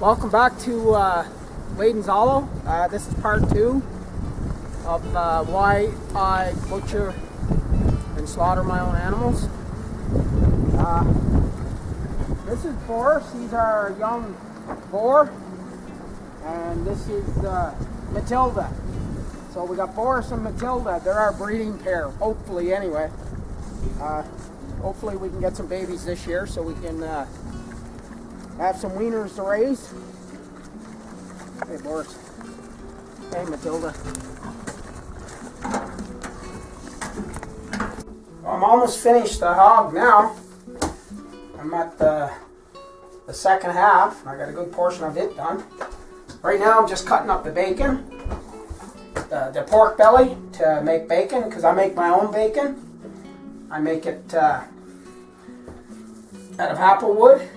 Welcome back to Layden's Hollow. This is part 2 of why I butcher and slaughter my own animals. This is Boris. He's our young boar, and this is Matilda. So we got Boris and Matilda. They're our breeding pair, hopefully anyway. Hopefully we can get some babies this year so we can have some wieners to raise. Hey, Boris. Hey, Matilda. I'm almost finished the hog now. I'm at the second half. I got a good portion of it done. Right now I'm just cutting up the bacon. The pork belly to make bacon, because I make my own bacon. I make it out of apple wood.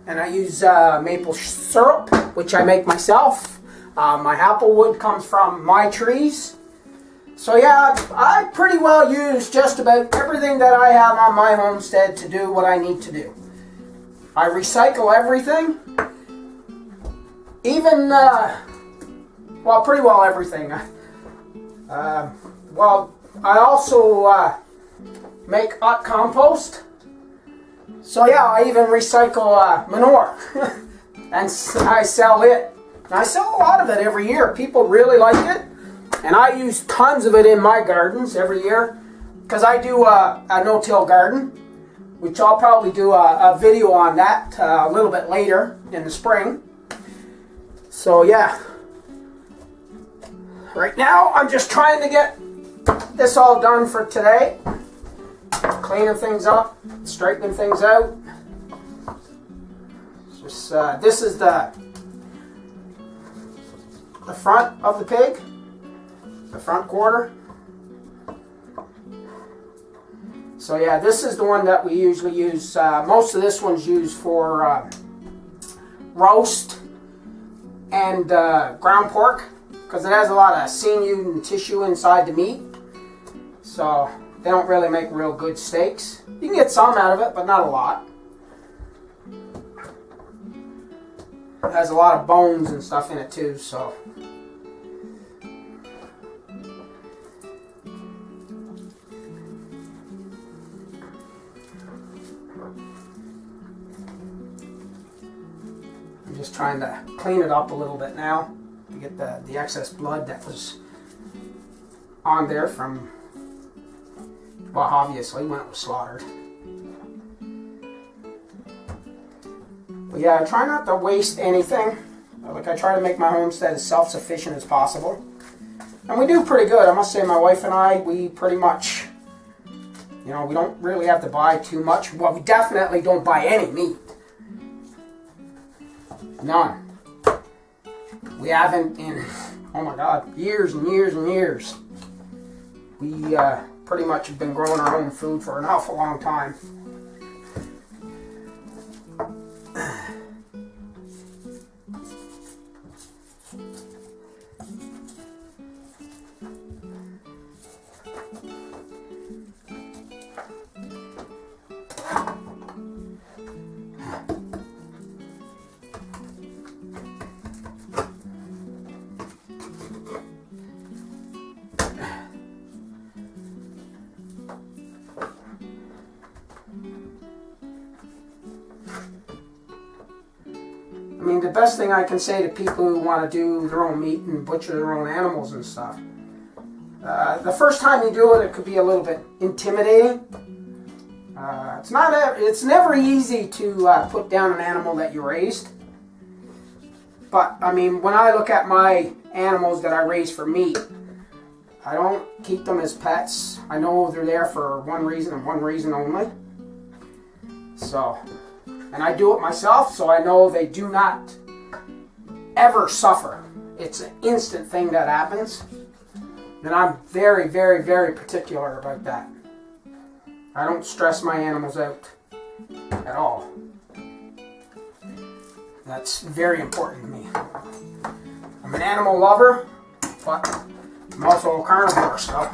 And I use maple syrup, which I make myself. My apple wood comes from my trees. So yeah, I pretty well use just about everything that I have on my homestead to do what I need to do. I recycle everything. Even, well, pretty well everything. Well, I also make hot compost. So yeah, I even recycle manure, and I sell it. And I sell a lot of it every year. People really like it, and I use tons of it in my gardens every year, because I do a no-till garden, which I'll probably do a video on that a little bit later in the spring. So yeah, right now I'm just trying to get this all done for today. Cleaning things up, straightening things out. Just this is the front of the pig, the front quarter. So yeah, this is the one that we usually use. Most of this one's used for roast and ground pork, because it has a lot of sinew and tissue inside the meat. So they don't really make real good steaks. You can get some out of it, but not a lot. It has a lot of bones and stuff in it too, so. I'm just trying to clean it up a little bit now to get the excess blood that was on there from, well, obviously, when it was slaughtered. But yeah, I try not to waste anything. Like, I try to make my homestead as self-sufficient as possible. And we do pretty good. I must say, my wife and I, we pretty much, you know, we don't really have to buy too much. Well, we definitely don't buy any meat. None. We haven't in, oh my God, years and years and years. We, pretty much have been growing our own food for an awful long time. I mean, the best thing I can say to people who want to do their own meat and butcher their own animals and stuff, the first time you do it, it could be a little bit intimidating. It's never easy to put down an animal that you raised. But, I mean, when I look at my animals that I raise for meat, I don't keep them as pets. I know they're there for one reason and one reason only. So, and I do it myself, so I know they do not ever suffer. It's an instant thing that happens. And I'm very, very, very particular about that. I don't stress my animals out at all. That's very important to me. I'm an animal lover, but I'm also a carnivore, so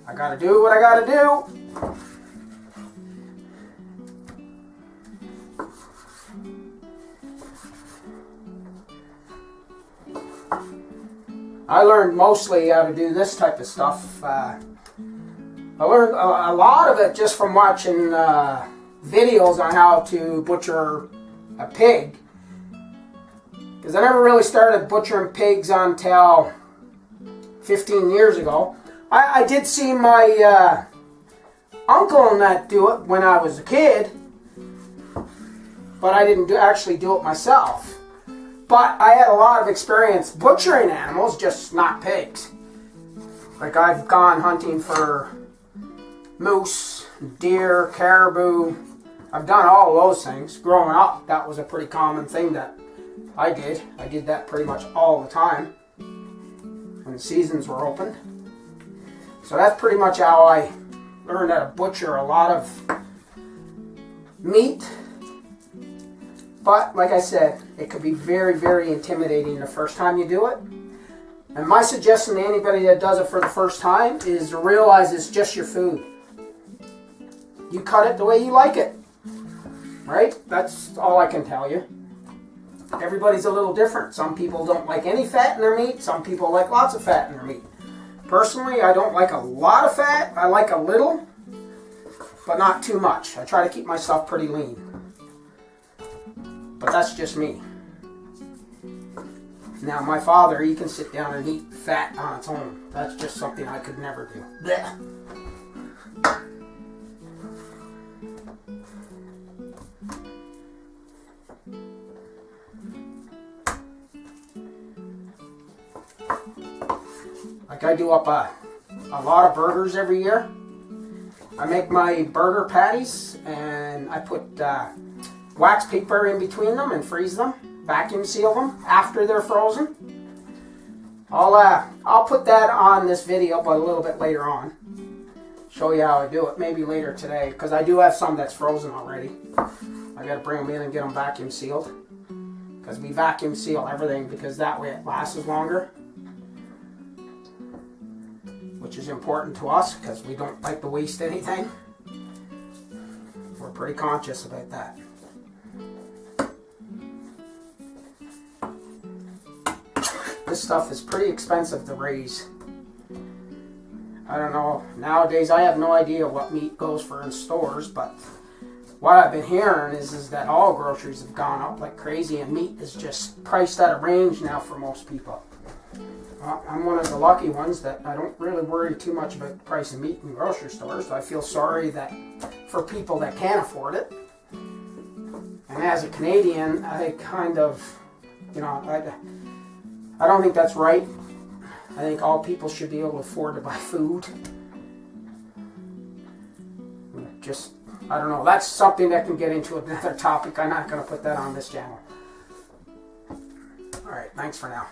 I gotta do what I gotta do. I learned mostly how to do this type of stuff. I learned a lot of it just from watching videos on how to butcher a pig. Because I never really started butchering pigs until 15 years ago. I did see my uncle and that do it when I was a kid, but I didn't actually do it myself. But I had a lot of experience butchering animals, just not pigs. Like I've gone hunting for moose, deer, caribou. I've done all of those things. Growing up, that was a pretty common thing that I did. I did that pretty much all the time when the seasons were open. So that's pretty much how I learned how to butcher a lot of meat. But like I said, it could be very, very intimidating the first time you do it. And my suggestion to anybody that does it for the first time is to realize it's just your food. You cut it the way you like it, right? That's all I can tell you. Everybody's a little different. Some people don't like any fat in their meat. Some people like lots of fat in their meat. Personally, I don't like a lot of fat. I like a little, but not too much. I try to keep myself pretty lean. But that's just me. Now, my father, he can sit down and eat fat on its own. That's just something I could never do. Blech. Like I do up a lot of burgers every year. I make my burger patties and I put wax paper in between them and freeze them, vacuum seal them after they're frozen. I'll put that on this video, but a little bit later on. Show you how I do it, maybe later today, because I do have some that's frozen already. I got to bring them in and get them vacuum sealed, because we vacuum seal everything because that way it lasts longer, which is important to us because we don't like to waste anything. We're pretty conscious about that. This stuff is pretty expensive to raise. I don't know. Nowadays, I have no idea what meat goes for in stores, but what I've been hearing is that all groceries have gone up like crazy, and meat is just priced out of range now for most people. I'm one of the lucky ones that I don't really worry too much about the price of meat in grocery stores. I feel sorry that for people that can't afford it. And as a Canadian, I kind of, I don't think that's right. I think all people should be able to afford to buy food. I don't know. That's something that can get into another topic. I'm not going to put that on this channel. All right, thanks for now.